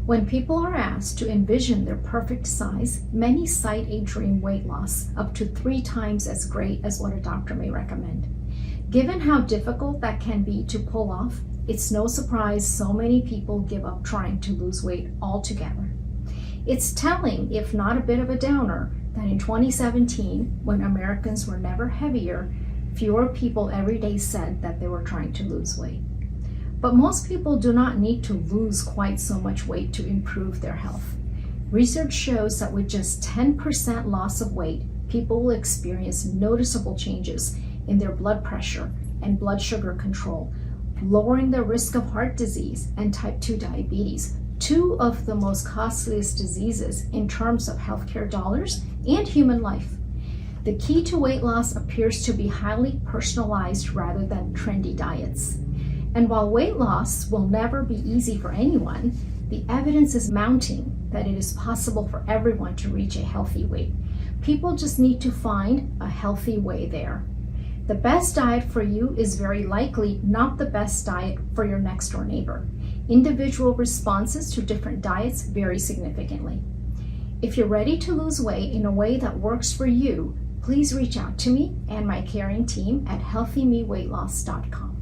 When people are asked to envision their perfect size, many cite a dream weight loss up to 3 times as great as what a doctor may recommend. Given how difficult that can be to pull off, it's no surprise so many people give up trying to lose weight altogether. It's telling, if not a bit of a downer, that in 2017, when Americans were never heavier, fewer people every day said that they were trying to lose weight. But most people do not need to lose quite so much weight to improve their health. Research shows that with just 10% loss of weight, people will experience noticeable changes in their blood pressure and blood sugar control, lowering their risk of heart disease and type 2 diabetes, 2 of the most costliest diseases in terms of healthcare dollars and human life. The key to weight loss appears to be highly personalized rather than trendy diets. And while weight loss will never be easy for anyone, the evidence is mounting that it is possible for everyone to reach a healthy weight. People just need to find a healthy way there. The best diet for you is very likely not the best diet for your next door neighbor. Individual responses to different diets vary significantly. If you're ready to lose weight in a way that works for you, please reach out to me and my caring team at healthymeweightloss.com.